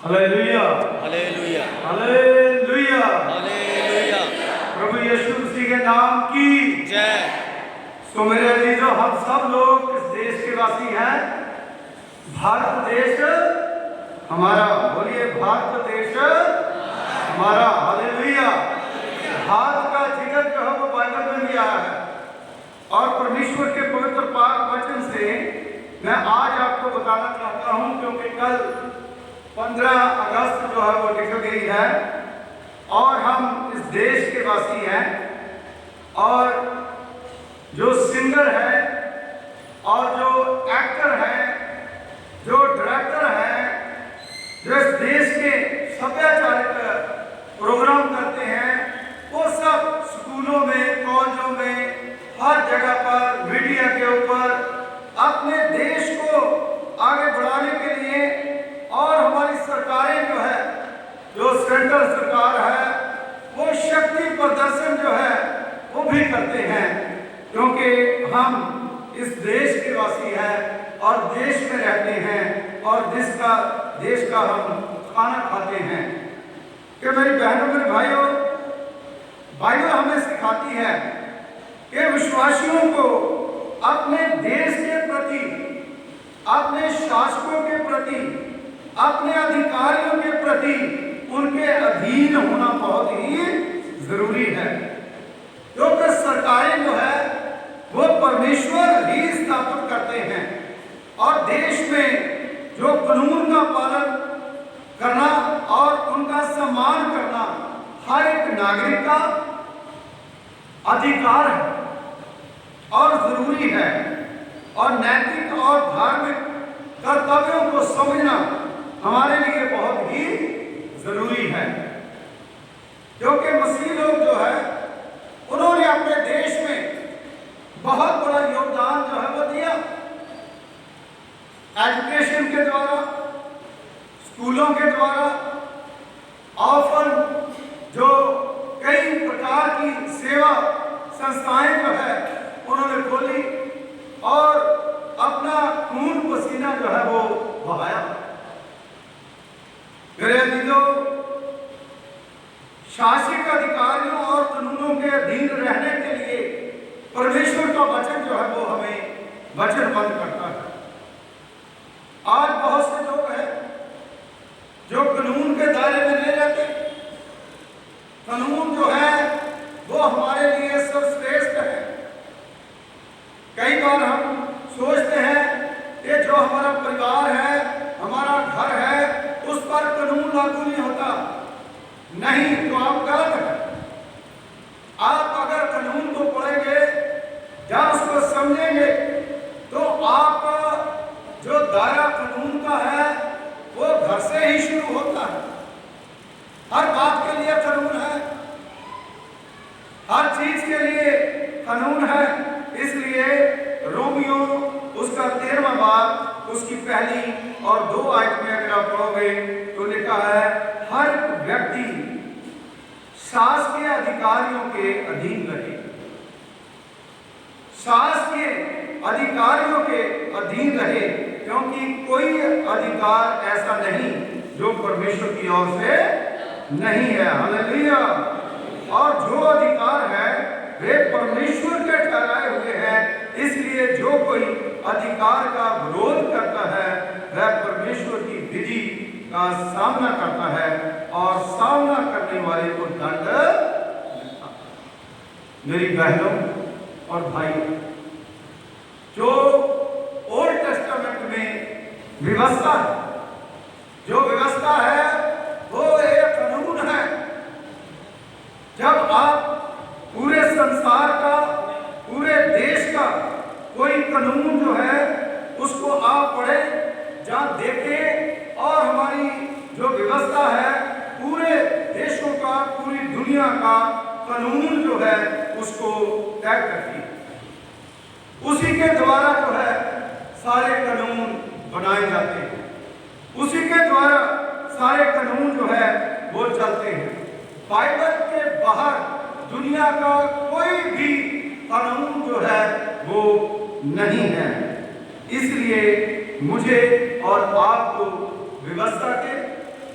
Hallelujah, hallelujah, hallelujah. Hallelujah. प्रभु यीशु मसीह के नाम की जय। सो मेरे अजीजों, हम सब लोग इस देश के वासी हैं। भारत देश हमारा, बोलिए भारत देश हमारा। हालेलुया। भारत का जिक्र जो है वो बाइबल में भी आया है और परमेश्वर के पवित्र पाक वचन से मैं आज आपको बताना चाहता हूं, क्योंकि कल 15 अगस्त जो है वो निकल गई है और हम इस देश के वासी हैं। और जो सिंगर है और जो एक्टर है, जो डायरेक्टर है, जो इस देश के सभ्याचारिक प्रोग्राम करते हैं, वो सब स्कूलों में, कॉलेजों में, हर जगह पर, मीडिया के ऊपर अपने देश को आगे बढ़ाने के लिए, और हमारी सरकारें जो है, जो सेंट्रल सरकार है, वो शक्ति प्रदर्शन जो है वो भी करते हैं, क्योंकि हम इस देश के वासी हैं और देश में रहते हैं और देश का हम खाना खाते हैं। कि मेरी बहनों, मेरे भाइयों, बाइबल हमें सिखाती है कि विश्वासियों को अपने देश के प्रति, अपने शासकों के प्रति, अपने अधिकारियों के प्रति उनके अधीन होना बहुत ही जरूरी है, क्योंकि सरकारें जो है वो परमेश्वर ही स्थापित करते हैं और देश में जो कानून का पालन करना और उनका सम्मान करना हर एक नागरिक का अधिकार है और जरूरी है। और नैतिक और धार्मिक कर्तव्यों को समझना हमारे लिए बहुत ही जरूरी है, क्योंकि मसीह लोग जो है उन्होंने अपने देश में बहुत बड़ा योगदान जो है वो दिया। एजुकेशन के द्वारा, स्कूलों के द्वारा, ऑफर जो कई प्रकार की सेवा संस्थाएं जो है उन्होंने खोली और अपना खून पसीना जो है वो बहाया। मेरे अजीजों, शासक अधिकारियों और कानूनों के अधीन रहने के लिए परमेश्वर का वचन जो है वो हमें वचनबद्ध करता है। आज बहुत से लोग हैं जो कानून के दायरे में नहीं रहते। कानून जो है वो हमारे लिए सर्वश्रेष्ठ है। कई बार हम सोचते हैं कि जो हमारा परिवार है, हमारा घर है, उस पर कानून लागू नहीं होता। नहीं, तो आप गलत हैं। आप अगर कानून को पढ़ेंगे या उसको समझेंगे तो आपका जो दायरा कानून का है वो घर से ही शुरू होता है। हर बात के लिए कानून है, हर चीज के लिए कानून है। इसलिए रोमियो उसका 13वां बाब उसकी पहली और 2 आयत में अगर आप पढ़ोगे तो लिखा है, हर व्यक्ति शासकीय अधिकारियों के अधीन रहे। शासकीय अधिकारियों के अधीन रहे, क्योंकि कोई अधिकार ऐसा नहीं जो परमेश्वर की ओर से नहीं है। हालेलुया। और जो अधिकार है वे परमेश्वर के ठहराए हुए हैं। इसलिए जो कोई अधिकार का विरोध करता है वह परमेश्वर की विधि का सामना करता है और सामना करने वाले को दंड मिलता है। मेरी बहनों और भाइयों, जो ओल्ड टेस्टामेंट में व्यवस्था है, जो व्यवस्था है वो एक कानून है। जब आप पूरे संसार का, पूरे देश का कोई कानून जो है उसको आप पढ़ें, जहाँ देखें, और हमारी जो व्यवस्था है पूरे देशों का, पूरी दुनिया का कानून जो है उसको तय करती है। उसी के द्वारा जो है सारे कानून बनाए जाते हैं, उसी के द्वारा सारे कानून जो है वो चलते हैं। बाइबल के बाहर दुनिया का कोई भी कानून जो है वो नहीं है। इसलिए मुझे और आपको व्यवस्था के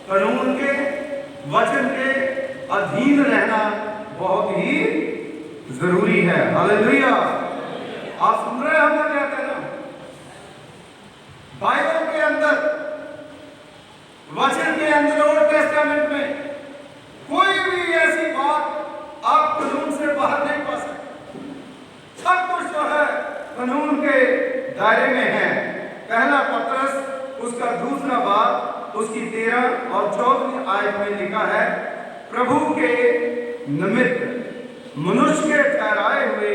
कानून के, वचन के अधीन रहना बहुत ही जरूरी है। हालेलुया। आप सुन रहे हैं हम क्या कहते हैं ना? बाइबल के अंदर, वचन के अंदर, ओल्ड टेस्टामेंट में कोई भी ऐसी बात आप कानून से बाहर नहीं पा सकते। सब कुछ जो है कानून के दायरे में है। पहला पत्रस उसका दूसरा बाब उसकी 13 और 14वीं आयत में लिखा है, प्रभु के निमित्त मनुष्य के ठहराए हुए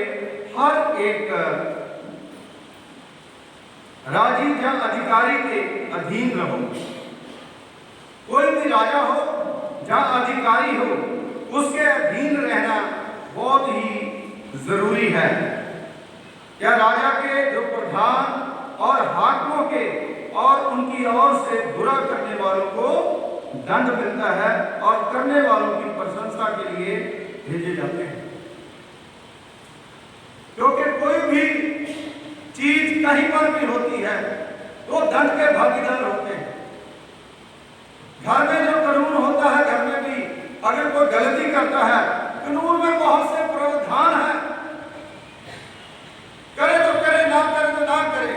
हर एक राजी या अधिकारी के अधीन रहो। कोई भी राजा हो या अधिकारी हो, उसके अधीन रहना बहुत ही जरूरी है। क्या राजा के जो प्रधान और हाकिमों के और उनकी ओर से बुरा करने वालों को दंड मिलता है और करने वालों की प्रशंसा के लिए भेजे जाते हैं। क्योंकि कोई भी चीज कहीं पर भी होती है तो दंड के भागीदार होते हैं। घर में जो कानून होता है, घर में भी अगर कोई गलती करता है, कानून में बहुत से प्रावधान है, करे तो करे, ना करे तो ना करे।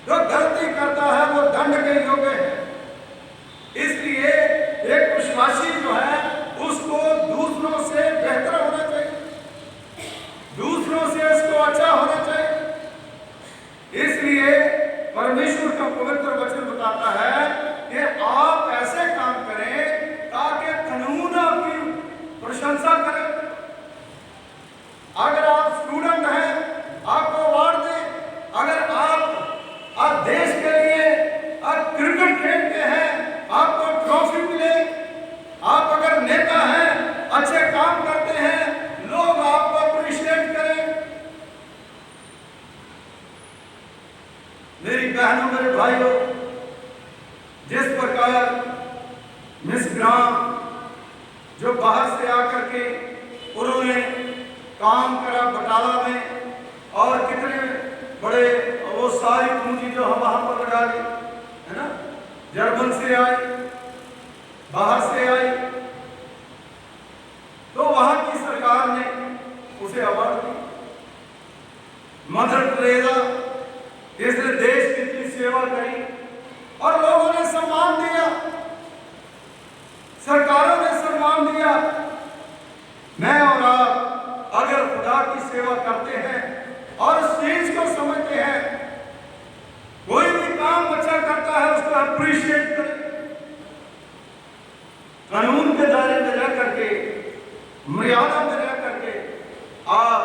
जो गलती करता है वो दंड के योग्य है। इसलिए एक विश्वासी जो है उसको दूसरों से बेहतर होना चाहिए, दूसरों से उसको अच्छा होना चाहिए। इसलिए परमेश्वर का पवित्र वचन बताता है कि आप ऐसे काम करें ताकि कानून आपकी प्रशंसा करे। अगर आप स्टूडेंट हैं, आपको अवार्ड दें। अगर आप देश के लिए क्रिकेट खेलते हैं, आपको ट्रॉफी मिले। आप अगर नेता हैं, अच्छे काम करते हैं, लोग आपको अप्रिशिएट करें। मेरी बहनों, मेरे भाइयों, जिस प्रकार मिस ग्राम जो बाहर से आकर के उन्होंने काम करा बटाला में, और कितने बड़े वो सारी पूंजी जो हम वहां पर लगा दी है ना, जर्मन से आई, बाहर से आई, तो वहां की सरकार ने उसे अवार्ड दी। मदर टेरेसा, जिसने देश की इतनी सेवा करी और लोगों ने सम्मान दिया, सरकारों ने सम्मान दिया। मैं और आप अगर खुदा की सेवा करते हैं और इस चीज को समझते हैं, कोई भी काम अच्छा करता है उसको अप्रिशिएट करें। कानून के दायरे में रह करके, मर्यादा में रह करके आप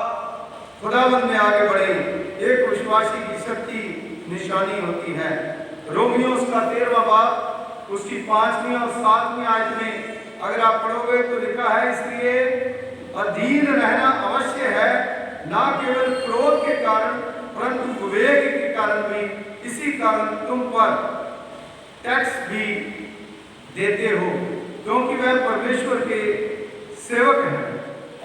खुदावंद में आगे बढ़े। एक विश्वासी की शक्ति निशानी होती है। रोमियो उसका 13वां बाब उसकी 5वीं और 7वीं आयत में अगर आप पढ़ोगे तो लिखा है, इसलिए अधीन रहना अवश्य है, ना केवल क्रोध के कारण परंतु विवेक के कारण भी। इसी कारण तुम पर टैक्स भी देते हो, क्योंकि वह परमेश्वर के सेवक हैं।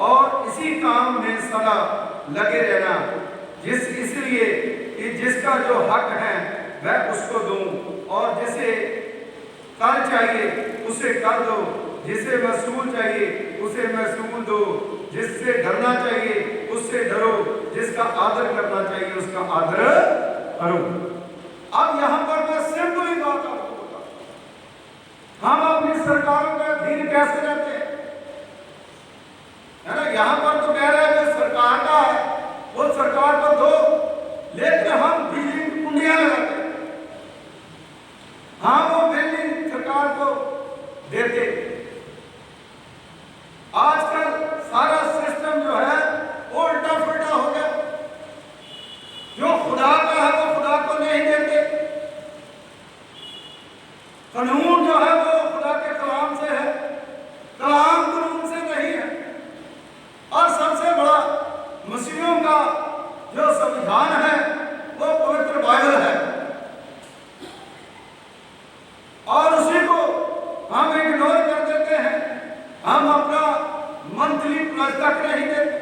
और इसी काम में सदा लगे रहना, इसलिए कि जिसका जो हक है वह उसको दूं, और जिसे कर चाहिए उसे कर दो, जिसे महसूल चाहिए उसे महसूल दो, जिससे डरना चाहिए उससे डरो, जिसका आदर करना चाहिए उसका आदर करो। अब यहां पर मैं सिंपली बात आपको बताऊं, हम अपनी सरकारों के अधीन कैसे रहते हैं, है ना? यहां पर तो कह रहे हैं सरकार का है, वो सरकार को दो, लेकिन हम बिल्डिंग कुंडियां लगाते हैं, हम वो बिल्डिंग सरकार को देते। आजकल सारा सिस्टम जो है वो उल्टा पुल्टा हो गया। जो खुदा का है वो खुदा को नहीं देते। कानून जो है वो खुदा के कलाम से है, कलाम कानून से नहीं है। और सबसे बड़ा मसीहों का जो संविधान है वो पवित्र बाइबल है, और उसी को हम इग्नोर कर देते हैं। हम अपना मंथली प्लस तक नहीं देते,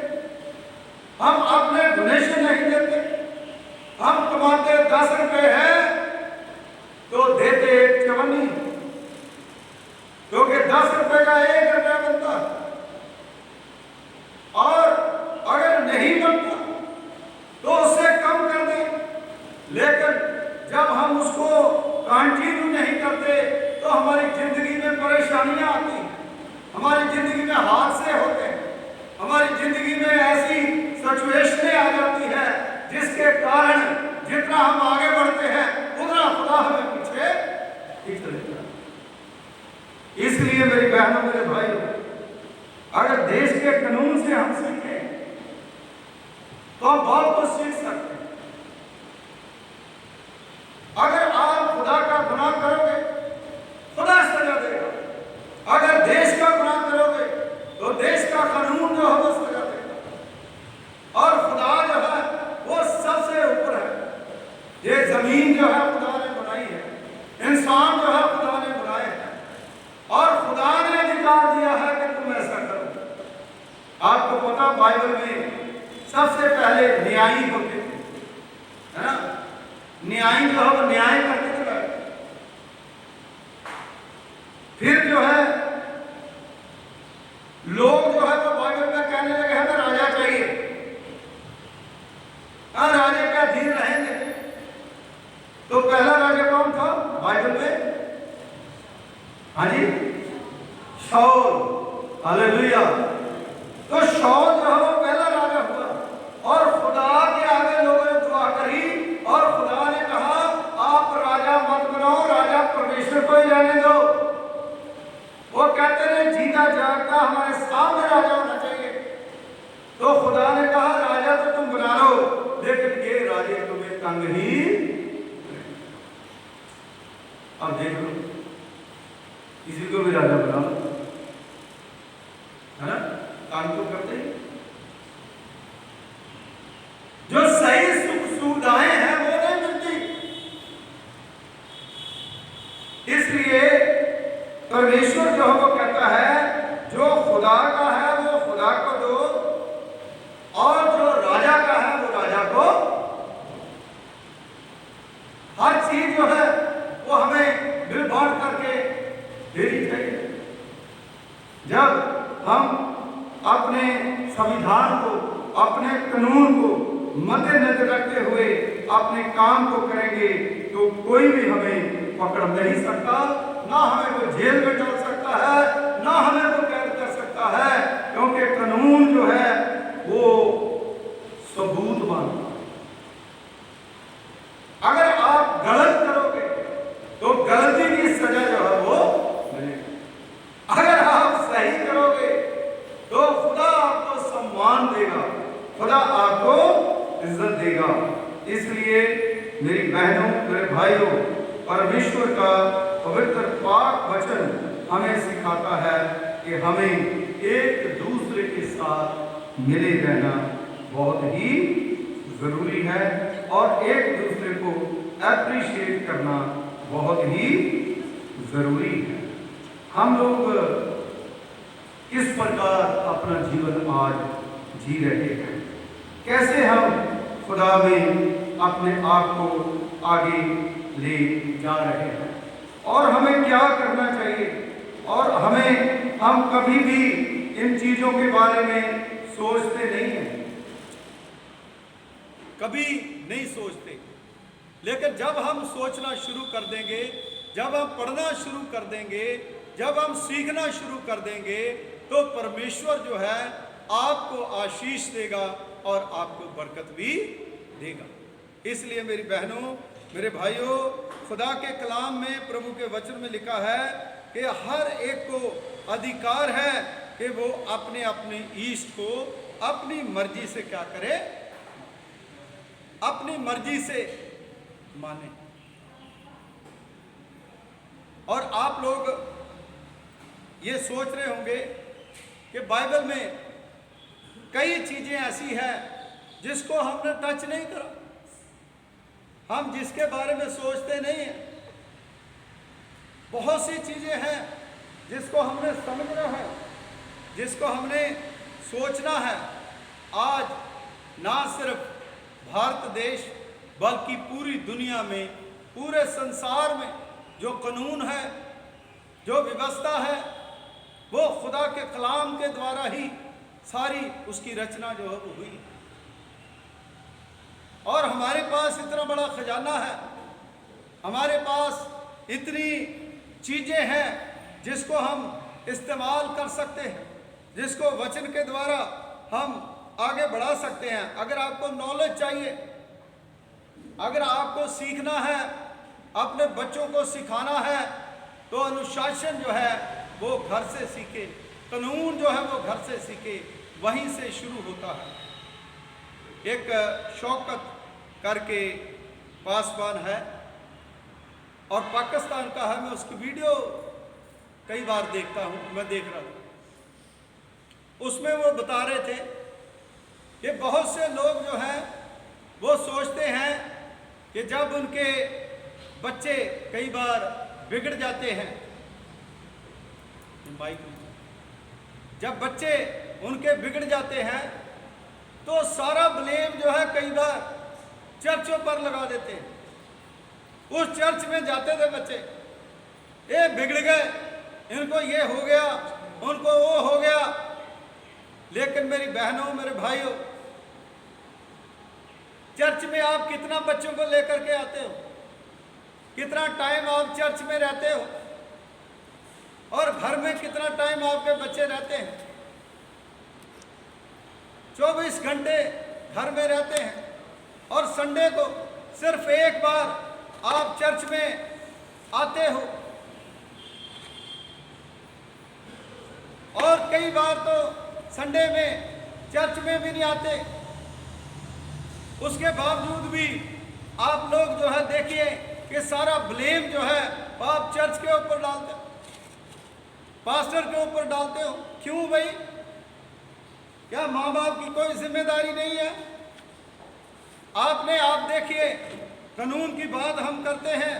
हम अपने डोनेशन नहीं देते। हम कमाते 10 रुपए हैं तो देते 54, परेशानियां आती हैं, हमारी जिंदगी में हादसे होते हैं, हमारी जिंदगी में ऐसी सिचुएशनें आ जाती है जिसके कारण जितना हम आगे बढ़ते हैं उतना खुदा हमें पीछे खींच लेता है। इसलिए मेरी बहनों, मेरे भाइयों, अगर देश के कानून से हम सीखें तो हम बहुत कुछ सीख सकते हैं। अगर आप खुदा का गुनाह करोगे, खुदा सजा देगा। अगर देश का गुनाह करोगे तो देश का कानून जो है वो सजा देगा। और खुदा जो है वो सबसे ऊपर है। ये जमीन जो है खुदा ने बनाई है, इंसान जो है खुदा ने बनाए हैं, और खुदा ने अधिकार दिया है कि तुम ऐसा करो। आपको पता, बाइबल में सबसे पहले न्यायी होते थे, है ना? न्यायी जो है वो न्याय करते थे। फिर जो है लोग जो है वो बाइबल में कहने लगे हमें राजा चाहिए, राजे के अधीन रहेंगे। तो पहला राजा कौन था बाइबल में? हाँ जी, शाऊल। हालेलुया। तो शाऊल जो है वो पहला राजा हुआ, और खुदा के आगे लोगों ने दुआ करी, और खुदा ने कहा आप राजा मत बनाओ, राजा परमेश्वर को ही रहने दो। वो कहते हैं जीता जागता हमारे सामने राजा होना चाहिए। तो खुदा ने कहा राजा तो तुम बना लो, लेकिन ये राजे तुम्हें तंग ही। अब देख लो, किसी को भी राजा बना लो, है ना? काम तो करते ही। जो सही सुख सुविधाएं हैं वो नहीं मिलती। इसलिए परमेश्वर जो है वो कहता है जो खुदा का है वो खुदा को दो, और जो राजा का है वो राजा को। हर चीज जो है वो हमें मिल बांट करके देनी चाहिए। जब हम अपने संविधान को, अपने कानून को मद्देनजर रखते हुए अपने काम को करेंगे तो कोई भी हमें पकड़ नहीं सकता, ना हमें वो जेल में डाल सकता है, ना हमें वो कैद कर सकता है, क्योंकि कानून जो है वो सबूत मानता है। अगर आप गलत करोगे तो गलती की सजा जो है वो मिलेगी। अगर आप सही करोगे तो खुदा आपको सम्मान देगा, खुदा आपको इज्जत देगा। इसलिए मेरी बहनों, मेरे भाइयों, परमेश्वर का पवित्र पाक वचन हमें सिखाता है कि हमें एक दूसरे के साथ मिले रहना बहुत ही जरूरी है, और एक दूसरे को एप्रिशिएट करना बहुत ही जरूरी है। हम लोग किस प्रकार अपना जीवन आज जी रहे हैं, कैसे हम खुदा में अपने आप को आगे ले जा रहे हैं, और हमें क्या करना चाहिए, और हम कभी भी इन चीजों के बारे में सोचते नहीं हैं, कभी नहीं सोचते। लेकिन जब हम सोचना शुरू कर देंगे, जब हम पढ़ना शुरू कर देंगे, जब हम सीखना शुरू कर देंगे, तो परमेश्वर जो है आपको आशीष देगा और आपको बरकत भी देगा। इसलिए मेरी बहनों, मेरे भाइयों, खुदा के कलाम में, प्रभु के वचन में लिखा है कि हर एक को अधिकार है कि वो अपने अपने ईष्ट को अपनी मर्जी से क्या करे, अपनी मर्जी से माने। और आप लोग ये सोच रहे होंगे कि बाइबल में कई चीजें ऐसी हैं जिसको हमने टच नहीं करा, हम जिसके बारे में सोचते नहीं हैं। बहुत सी चीजें हैं जिसको हमने समझना है, जिसको हमने सोचना है। आज ना सिर्फ भारत देश बल्कि पूरी दुनिया में, पूरे संसार में जो कानून है, जो व्यवस्था है, वो खुदा के कलाम के द्वारा ही सारी उसकी रचना जो है वो हुई। और हमारे पास इतना बड़ा खजाना है, हमारे पास इतनी चीजें हैं जिसको हम इस्तेमाल कर सकते हैं, जिसको वचन के द्वारा हम आगे बढ़ा सकते हैं। अगर आपको नॉलेज चाहिए, अगर आपको सीखना है, अपने बच्चों को सिखाना है, तो अनुशासन जो है वो घर से सीखे, कानून जो है वो घर से सीखे, वहीं से शुरू होता है। एक शौकत करके पासवान है और पाकिस्तान का है, मैं उसकी वीडियो कई बार देखता हूँ, मैं देख रहा था। उसमें वो बता रहे थे कि बहुत से लोग जो हैं वो सोचते हैं कि जब उनके बच्चे कई बार बिगड़ जाते हैं, जब बच्चे उनके बिगड़ जाते हैं तो सारा ब्लेम जो है कई बार चर्चों पर लगा देते हैं। उस चर्च में जाते थे बच्चे, ये बिगड़ गए, इनको ये हो गया, उनको वो हो गया। लेकिन मेरी बहनों, मेरे भाइयों, चर्च में आप कितना बच्चों को लेकर के आते हो, कितना टाइम आप चर्च में रहते हो, और घर में कितना टाइम आपके बच्चे रहते हैं? 24 घंटे घर में रहते हैं और संडे को सिर्फ एक बार आप चर्च में आते हो, और कई बार तो संडे में चर्च में भी नहीं आते। उसके बावजूद भी आप लोग जो है देखिए कि सारा ब्लेम जो है आप चर्च के ऊपर डालते हो, पास्टर के ऊपर डालते हो। क्यों भाई? क्या माँ बाप की कोई जिम्मेदारी नहीं है? आप देखिए, कानून की बात हम करते हैं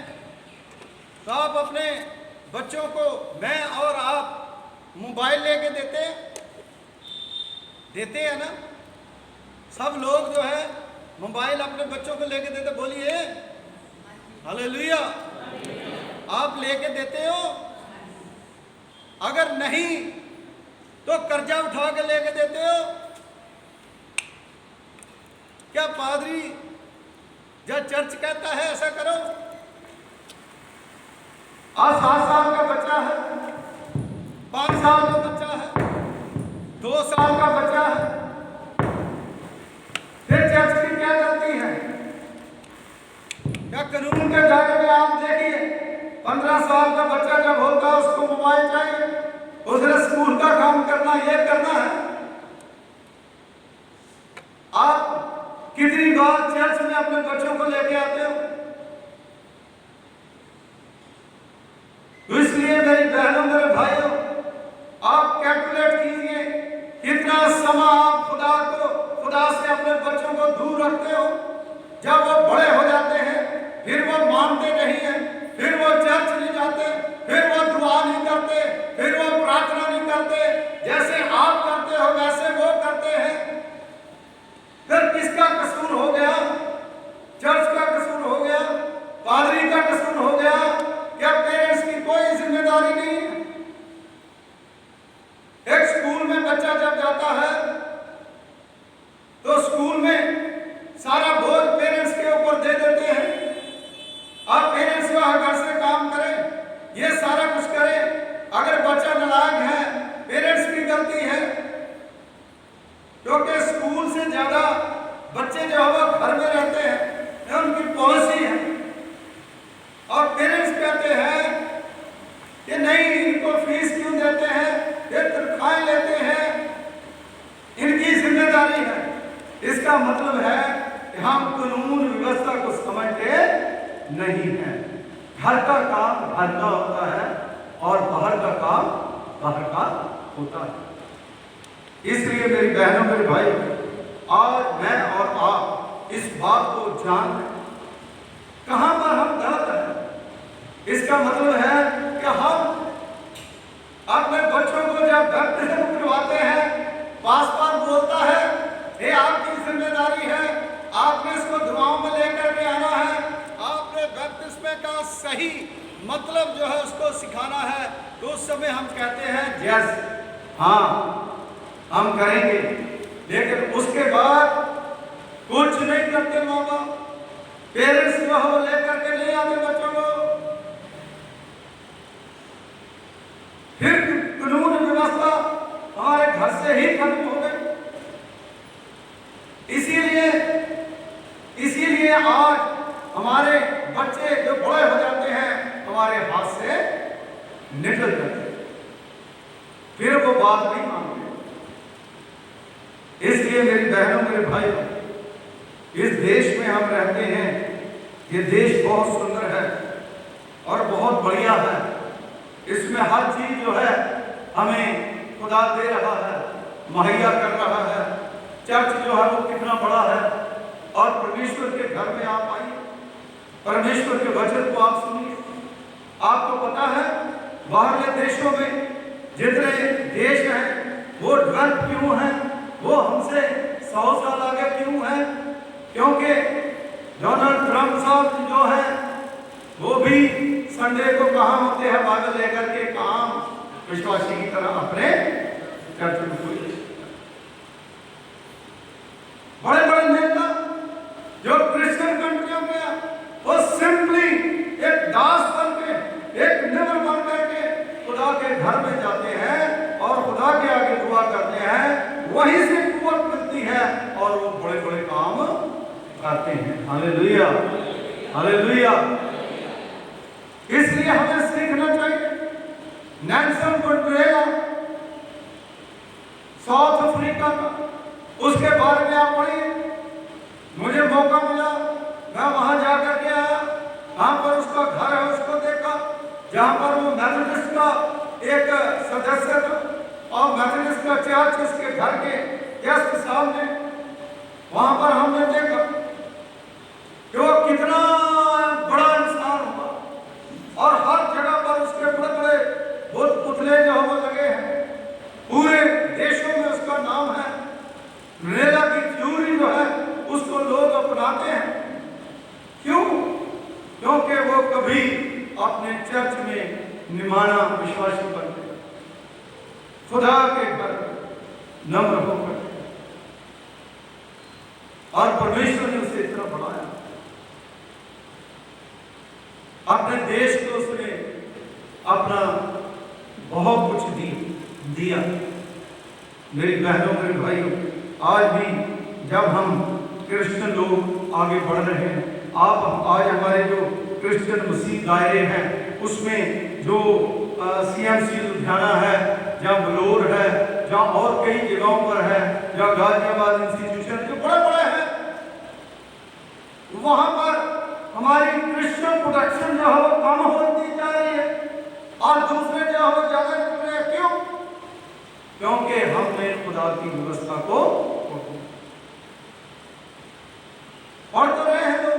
तो आप अपने बच्चों को, मैं और आप, मोबाइल लेके देते हैं ना? सब लोग जो है मोबाइल अपने बच्चों को लेके देते, बोलिए हालेलुया। आप लेके देते हो? अगर नहीं तो कर्जा उठा के लेके देते हो? क्या पादरी जब चर्च कहता है ऐसा करो? आज 7 साल का बच्चा है, 5 साल का बच्चा है, 2 साल का बच्चा है, फिर चर्च की क्या गलती है? क्या कानून उनके दायरे में आप देखिए, 15 साल का बच्चा जब होता है उसको मोबाइल चाहिए, उसने स्कूल का काम करना, ये करना है। आप कितनी बार चर्च में अपने बच्चों को लेके आते हो? तो इसलिए मेरी बहनों, मेरे भाइयों, आप कैलकुलेट कीजिए कितना समय आप खुदा से अपने बच्चों को दूर रखते हो। जब वो बड़े हो जाते हैं फिर वो मानते नहीं है, फिर वो चर्च नहीं जाते, फिर वो दुआ नहीं करते, फिर वो प्रार्थना नहीं करते। जैसे आप करते हो वैसे वो करते हैं। फिर किसका कसूर हो गया? चर्च का कसूर हो गया? पादरी का कसूर हो गया? क्या पेरेंट्स की कोई जिम्मेदारी नहीं है? एक स्कूल में बच्चा जब जाता है तो स्कूल में सारा बोझ पेरेंट्स के ऊपर दे देते हैं। अब पेरेंट्स वहां घर से काम करें, ये सारा कुछ करें। अगर बच्चा नालायक है, पेरेंट्स की गलती है, क्योंकि स्कूल से ज्यादा बच्चे जो है वो घर में रहते हैं, ये उनकी पॉलिसी है। और पेरेंट्स कहते हैं कि नहीं, इनको फीस क्यों देते हैं, ये तनख्वाहें लेते हैं, इनकी जिम्मेदारी है। इसका मतलब है कि हम कानून व्यवस्था को समझते नहीं है। घर का काम घर का होता है और बाहर का काम बाहर का होता है। इसलिए मेरी बहनों, मेरे भाई, आज मैं और आप इस बात को जान कहां पर हम गलत हैं। इसका मतलब है कि हम अपने बच्चों को जब बैप्टिज्म करवाते हैं, पासवान बोलता है ये आपकी जिम्मेदारी है, आपने इसको दुआओं में लेकर के आना है, आपने बैप्टिज्म का सही मतलब जो है उसको सिखाना है। तो उस समय हम कहते हैं यस, हाँ हम करेंगे, लेकिन उसके बाद कुछ नहीं करते माँ बाप। पेरेंट्स जो हो लेकर के नहीं आते बच्चों को। फिर कानून व्यवस्था हमारे घर से ही खत्म हो गई। इसीलिए आज हमारे बच्चे जो बड़े हो जाते हैं हमारे हाथ से निकल जाते हैं, फिर वो बात नहीं मानते। इसलिए मेरी बहनों, मेरे भाइयों, इस देश में हम रहते हैं, ये देश बहुत सुंदर है और बहुत बढ़िया है। इसमें हर चीज जो है हमें खुदा दे रहा है, मुहैया कर रहा है। चर्च जो है वो कितना बड़ा है और परमेश्वर के घर में आप आइए, परमेश्वर के वचन को आप सुनिए। आपको पता है बाहरले देशों में जितने देश हैं वो ड्रग क्यों हैं, वो हमसे 100 साल आगे क्यों हैं? क्योंकि डोनाल्ड ट्रंप साहब जो है वो भी संडे को कहाँ होते हैं बाइबल लेकर के, कहाँ विश्वासी की तरह अपने चर्च में हुए। बड़े बड़े नेता जो क्रिश्चियन कंट्रियों में वो सिंपली एक दास बन के, एक निवर बन करके खुदा के घर में जाते हैं और खुदा के आगे दुआ करते हैं, वहीं से कुव्वत मिलती है और वो बड़े बड़े काम करते हैं। Hallelujah, hallelujah. इसलिए हमें सीखना चाहिए। नेल्सन मंडेला साउथ अफ्रीका का, उसके बारे में आप पढ़िए। मुझे मौका मिला, मैं वहां जाकर के आया, वहां पर उसका घर है, उसको देखा, जहां पर वो मेथोडिस्ट का एक सदस्य था और मेथोडिस्ट का चर्च उसके घर के जस्ट सामने। वहां पर हमने देखा कि वो कितना बड़ा इंसान हुआ और हर जगह पर उसके बड़े बड़े बुत पुतले जो हम लगे हैं। पूरे देशों में उसका नाम है। मंडेला की थ्योरी जो है उसको लोग अपनाते हैं। क्यों? क्योंकि वो कभी अपने चर्च में निमाना विश्वासी बनते, खुदा के घर नम्र होकर, और परमेश्वर ने उसे इतना बढ़ाया। अपने देश को उसने अपना बहुत कुछ दिया। मेरी बहनों, मेरे भाइयों, आज भी जब हम क्रिश्चियन लोग आगे बढ़ रहे हैं, आज हमारे जो क्रिश्चियन मसीह दायरे हैं उसमें जो CMC लुधियाना है, जहाँ बलौर है, जहाँ और कई जगहों पर है, जहाँ गाजियाबाद इंस्टीट्यूशन जो बड़े बड़े हैं, वहां पर हमारी क्रिश्चियन प्रोडक्शन जो है वो कम होती जा रही है और दूसरे जो है वो ज्यादा कर रहे हैं। क्यों? क्योंकि हमने खुदा की व्यवस्था को पढ़ तो रहे हैं, लोग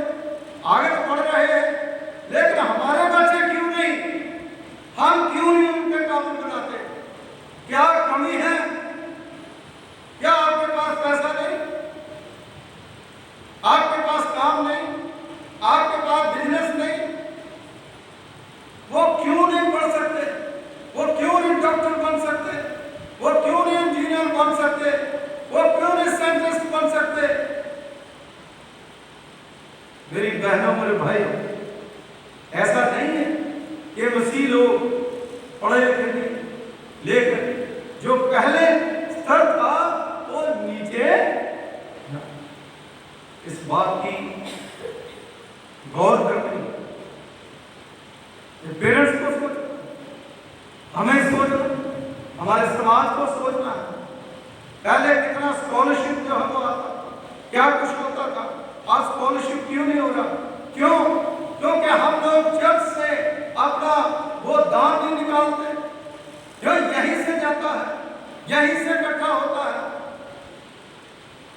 आगे तो पढ़ रहे हैं, लेकिन हमारे बच्चे क्यों नहीं, हम क्यों नहीं उनके काबिल बनाते? क्या कमी है? क्या आपके पास पैसा नहीं, आपके पास काम नहीं, आपके पास बिजनेस नहीं? वो क्यों नहीं पढ़ सकते? वो क्यों नहीं डॉक्टर बन सकते? वो क्यों नहीं इंजीनियर बन सकते? वो क्यों नहीं साइंटिस्ट बन सकते? मेरी बहनों, मेरे भाइयों, ऐसा नहीं है कि मसीह लोग पढ़े लिखे नहीं, लेकिन जो पहले स्तर था वो नीचे। इस बात की गौर करनी, पेरेंट्स को सोचना, हमें सोचना, हमारे समाज को सोचना है। पहले कितना स्कॉलरशिप जो है वो आता, क्या कुछ होता था, आज स्कॉलरशिप क्यों नहीं हो रहा? क्यों? क्योंकि हम लोग चर्च से अपना वो दान नहीं निकालते जो यहीं से जाता है, यहीं से इकट्ठा होता है,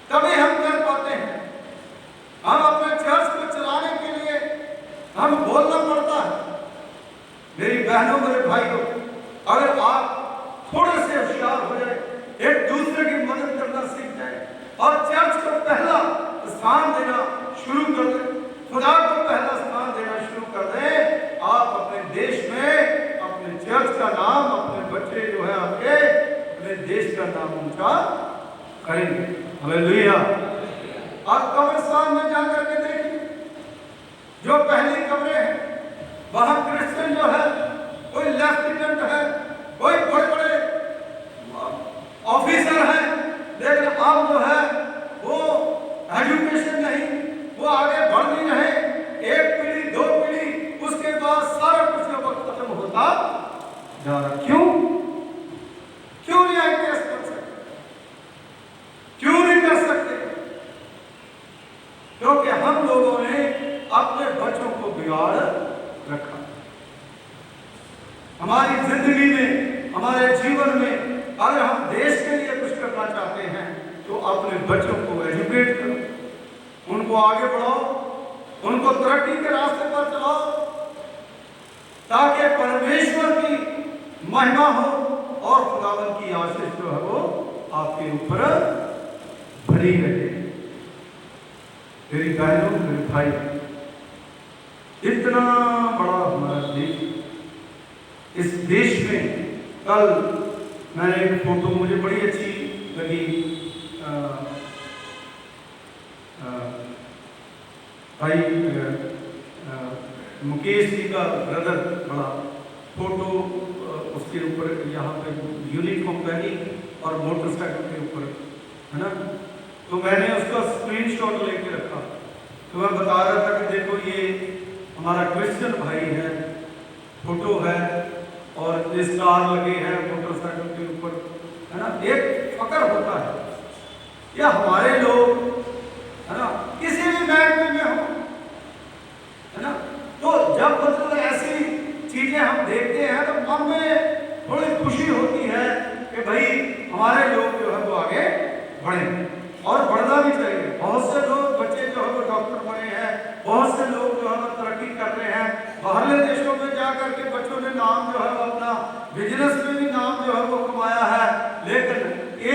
तभी हम कर पाते हैं। हम अपने चर्च को चलाने के लिए हम बोलना पड़ता है। मेरी बहनों, मेरे भाइयों, अगर आप थोड़े से होशियार हो जाए, एक दूसरे की मदद करना सीख जाए और चर्च को पहला स्थान देना शुरू कर दें, खुदा को पहला स्थान देना शुरू कर दें, आप अपने देश में अपने चर्च का नाम, अपने बच्चे जो है आपके, अपने देश का नाम ऊंचा करेंगे। हालेलुया। आप कब्रिस्तान में जाकर के देखिए, जो पहली कब्रें हैं वहां क्रिश्चियन जो है, कोई लेफ्टिनेंट है, कोई आप जो है वो एजुकेशन नहीं, वो आगे बढ़ नहीं रहे, एक पीढ़ी दो पीढ़ी उसके बाद सारा कुछ का वक्त खत्म होता जा रहा। क्यों नहीं आईपीएस कर सकते? क्यों नहीं कर सकते? क्योंकि हम लोगों ने अपने बच्चों को बिगाड़ रखा। हमारी जिंदगी में, हमारे जीवन में अगर हम देश के लिए कुछ करना चाहते हैं तो अपने बच्चों को एजुकेट करो, उनको आगे बढ़ाओ, उनको तरक्की के रास्ते पर चलाओ, ताकि परमेश्वर की महिमा हो और खुदावन की आशीष जो है वो आपके ऊपर भरी रहे। मेरी बहनों, मेरे भाई, इतना बड़ा हमारा देश, इस देश में कल मैंने एक फोटो मुझे बड़ी अच्छी लगी, भाई मुकेश जी का ब्रदर बड़ा फोटो, उसके ऊपर यहाँ पे यूनिफॉर्म पहनी और मोटरसाइकिल के ऊपर, है ना। तो मैंने उसका स्क्रीनशॉट लेके रखा, तो मैं बता रहा था कि देखो ये हमारा क्रिश्चियन भाई है, फोटो है और ये स्टार लगे हैं मोटरसाइकिल के ऊपर, है ना। एक फकर होता है, या हमारे लोग, है ना, किसी भी महकमे में हो, है ना, तो जब मतलब ऐसी चीजें हम देखते हैं तो मन में थोड़ी खुशी होती है कि भाई हमारे लोग जो है वो आगे बढ़े और बढ़ना भी चाहिए। बहुत से लोग बच्चे जो है वो डॉक्टर बने हैं, बहुत से लोग जो है वो तरक्की कर रहे हैं, बाहरले देशों में जा करके बच्चों ने नाम जो है वो अपना बिजनेस में भी नाम जो है वो कमाया है। लेकिन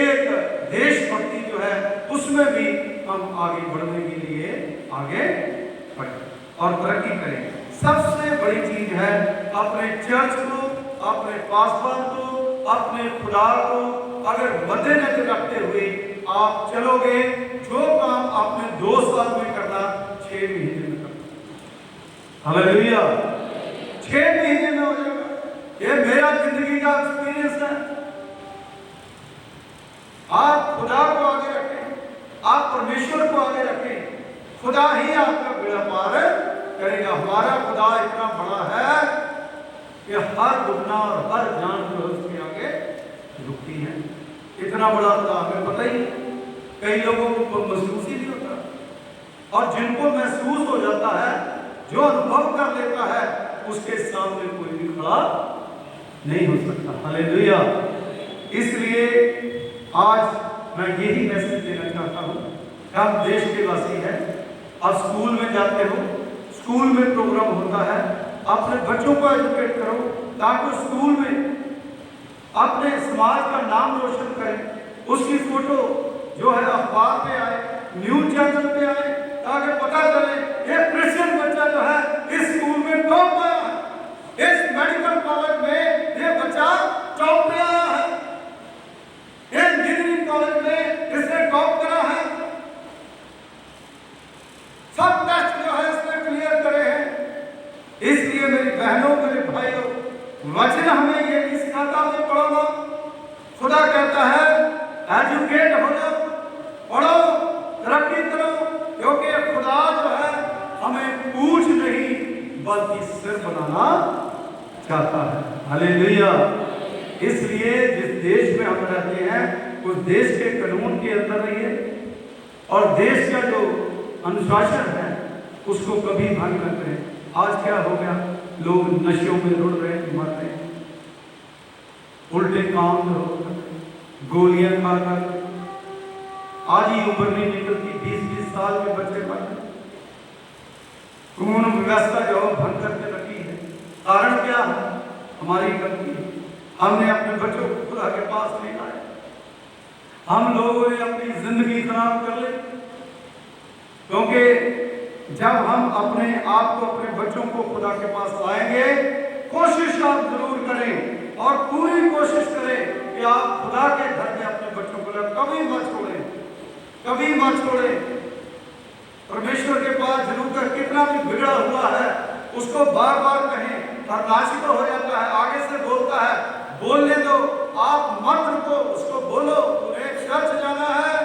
एक देशभक्ति जो है उसमें भी हम आगे बढ़ने के लिए आगे बढ़े और तरक्की करें। सबसे बड़ी चीज है अपने चर्च को, अपने पासवान को, अपने खुदा को अगर मद्देनजर रखते हुए आप चलोगे, जो काम आपने 2 साल में करना 6 महीने में करना। हालेलुया, 6 महीने में हो जाएगा। ये मेरा जिंदगी का एक्सपीरियंस है। आप खुदा को आगे रखें, आप परमेश्वर को आगे रखें, खुदा ही आपका बेड़ा पार करेगा। हमारा खुदा इतना बड़ा है कि हर घुटना और हर जान जो है उसके आगे रुकती है। इतना बड़ा खुदा हमें पता ही, कई लोगों को महसूस ही नहीं होता, और जिनको महसूस हो जाता है, जो अनुभव कर लेता है, उसके सामने कोई भी खड़ा नहीं हो सकता। हालेलुया। इसलिए आज मैं यही मैसेज देना चाहता हूँ, हम देश के वासी हैं। आप स्कूल में जाते हो, स्कूल में प्रोग्राम होता है, अपने बच्चों को एजुकेट करो ताकि स्कूल में अपने समाज का नाम रोशन करें। उसकी फोटो जो है अखबार पे आए, न्यूज चैनल पे आए, ताकि पता चले ये क्रिश्चियन बच्चा जो है इस स्कूल में टॉप आया है, इस मेडिकल कॉलेज में ये बच्चा टॉप पे आया है, इंजीनियरिंग कॉलेज में इसने टॉप करा है, सब टेस्ट जो है इसने क्लियर करे हैं। इसलिए मेरी बहनों, मेरे भाइयों, वचन हमें ये नहीं सिखाता नहीं पढ़ाना। खुदा कहता है एजुकेट हो जाओ, पढ़ो, तरक्की करो, क्योंकि खुदा जो है हमें पूछ नहीं बल्कि सिर बनाना चाहता है। हालेलुया। इसलिए जिस देश में हम रहते हैं उस देश के कानून के अंदर रहिए और देश का जो अनुशासन है उसको कभी भंग न करें। आज क्या हो गया, लोग नशों में रुड़ रहे, मर रहे, उल्टे काम गोलियां खाकर, आज ही उम्र नहीं निकलती, 20-20 साल के बच्चे मर रहे। कानून व्यवस्था जो भंग करके रखी है। कारण क्या है? हमारी गलती है। हमने अपने बच्चों को खुदा के पास नहीं लाया, हम लोगों ने अपनी जिंदगी खराब कर ली। क्योंकि जब हम अपने आप को, अपने बच्चों को खुदा के पास लाएंगे, कोशिश आप जरूर करें और पूरी कोशिश करें कि आप खुदा के घर में अपने बच्चों को कभी मत छोड़ें, कभी मत छोड़ें। परमेश्वर के पास जरूर कर, कितना भी बिगड़ा हुआ है उसको बार बार कहें। हरनाशी तो हो जाता है, आगे से बोलता है, बोलने दो, आप मत रुको, उसको बोलो। तुम्हें चर्च जाना है,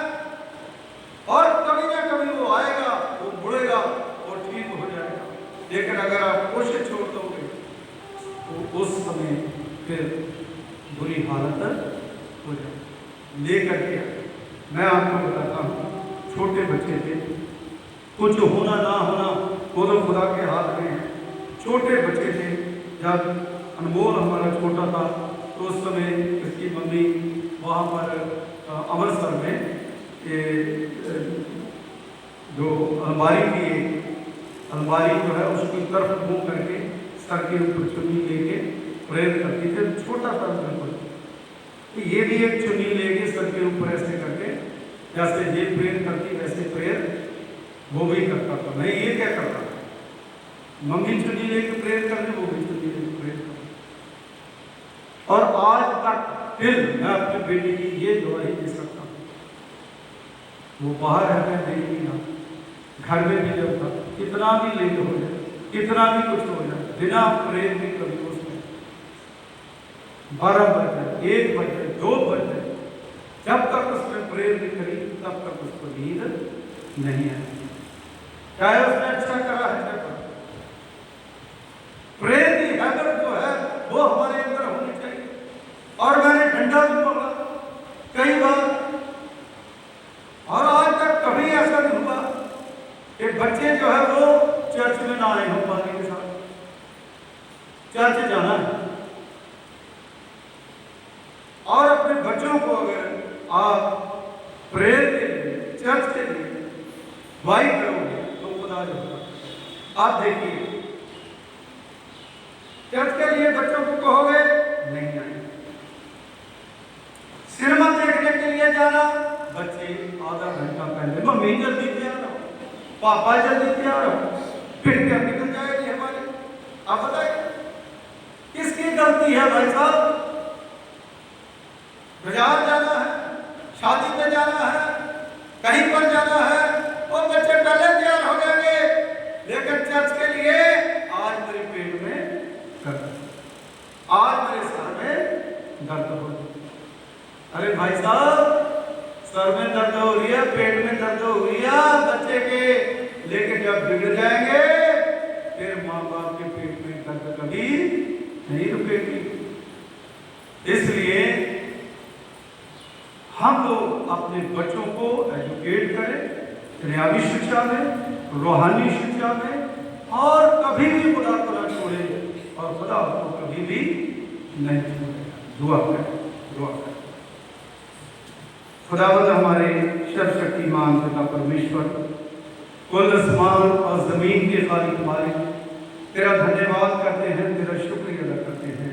उस समय फिर बुरी हालत हो जाए। लेकर के मैं आपको बताता हूँ, छोटे बच्चे थे, कुछ होना ना होना वो तो खुदा के हाथ में है। छोटे बच्चे थे, जब अनमोल हमारा छोटा था तो उस समय उसकी मम्मी वहाँ पर अमृतसर में जो अलमारी थी, अलमारी जो है उसकी तरफ मुँह करके सर के ऊपर चुन्नी लेके प्रेयर करती थी। छोटा सा बिल्कुल, तो ये भी एक चुन्नी लेके सर के ऊपर ऐसे करके जैसे ये प्रेयर करती वैसे प्रेयर वो भी करता था। नहीं, ये क्या करता था, मम्मी चुन्नी लेके प्रेयर करते, वो भी चुन्नी लेके प्रेयर करता। और आज तक फिर मैं अपनी बेटी की ये गवाही दे सकता हूँ, वो बाहर रहता है देखी ना, घर में भी जब था, कितना भी लेट हो जाए, कितना भी कुछ हो जाए, बिना प्रेयर भी कभी उसमें 12 बजे, 1 बजे, 2 बजे, जब तक उसने प्रेयर नहीं करी तब तक उसको नींद नहीं आई। चाहे उसने अच्छा करा है क्या करा, प्रेयर की हैबिट जो है वो हमारे अंदर होनी चाहिए। और मैंने डंडा भी पकड़ा कई बार, और आज तक कभी ऐसा नहीं हुआ कि बच्चे जो है वो चर्च में ना आए हो पाने के साथ। चर्च जाना है, और अपने बच्चों को अगर आप प्रेयर के लिए, चर्च के लिए वाई करोगे तो खुदा जो होगा। आप देखिए, चर्च के लिए बच्चों को कहोगे नहीं आए, सिनेमा देखने के लिए जाना, बच्चे आधा घंटा पहले मम्मी जल्दी तैयार हो, पापा जल्दी तैयार हो, फिर क्या निकल जाएगी हमारे। आप बताइए किसकी गलती है भाई साहब? बाजार जाना है, शादी पे जाना है, कहीं पर जाना है, वो बच्चे पहले तैयार हो जाएंगे, लेकिन चर्च के लिए आज मेरे पेट में दर्द, आज मेरे सर में दर्द हो। अरे भाई साहब, सर में दर्द हो रही है, पेट में दर्द हो रही है बच्चे के, लेकिन जब बिगड़ जाएंगे फिर माँ बाप के पेट में दर्द कभी नहीं रुकेगी। इसलिए हम लोग अपने बच्चों को एजुकेट करें दुनियावी शिक्षा में, रूहानी शिक्षा में, और कभी भी खुदा को न छोड़े, और खुदा को कभी भी नहीं छोड़ेगा। दुआ करें, दुआ करें। खुदावंद हमारे सर्वशक्तिमान पिता परमेश्वर, कुल आसमान और जमीन के खालिक मालिक, तेरा धन्यवाद करते हैं, तेरा शुक्रिया अदा करते हैं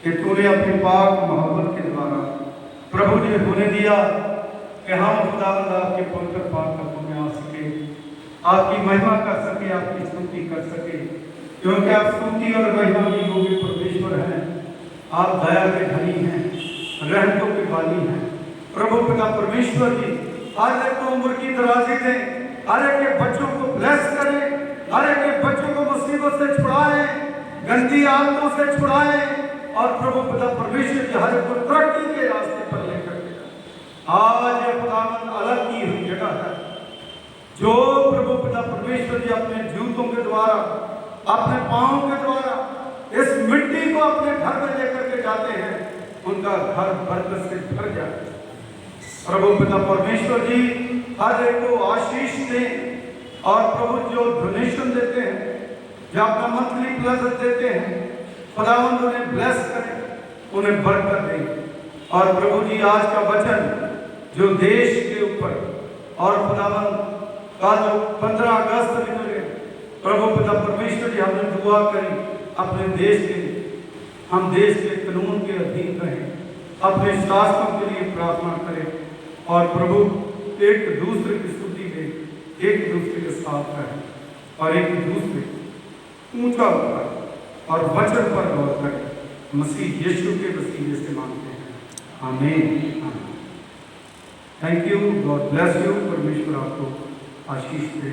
कि तूने अपनी पाक मोहब्बत के द्वारा प्रभु ने होने दिया कि हम खुदावंद आपके पवित्र पाक कदमों में आ सके, आपकी महिमा कर सके, आपकी स्तुति कर सके, क्योंकि आप स्तुति और महिमा के योग्य परमेश्वर हैं। आप दया के धनी हैं, रहमतों के वाली हैं। प्रभु पिता परमेश्वर जी, हर एक को उम्र की दराज़ी दें, हर एक के बच्चों को ब्लेस करें, हर एक के बच्चों को मुसीबत से छुड़ाएं, गंदी आदतों से छुड़ाएं, और प्रभु पिता परमेश्वर जी हर एक को तरक्की के रास्ते पर लेकर के आज ये खुदावंद अलग की हुई जगह है, जो प्रभु पिता परमेश्वर जी अपने जूतों के द्वारा, अपने पाँव के द्वारा इस मिट्टी को अपने घर में लेकर के जाते हैं, उनका घर बरकत से भर जाए। प्रभु पिता परमेश्वर जी हर एक को आशीष दें, और प्रभु जो डोनेशन देते हैं, जो अपना मंथली प्लेजर देते हैं, खुदावंद उन्हें ब्लेस करें, उन्हें बरकत दें। और प्रभु जी आज का वचन जो देश के ऊपर, और खुदावंद का जो 15 अगस्त निकले, प्रभु पिता परमेश्वर जी हमने दुआ करी अपने देश के लिए, हम देश के कानून के अधीन रहें, अपने शासकों के लिए प्रार्थना करें, और प्रभु एक दूसरे की स्तुति दें, एक दूसरे के साथ रहें, और एक दूसरे ऊंचा उठाएं और वचन पर गौर करें। मसीह यीशु के वसीले से मांगते हैं, आमीन। Thank you, God bless you. परमेश्वर आपको आशीष दे।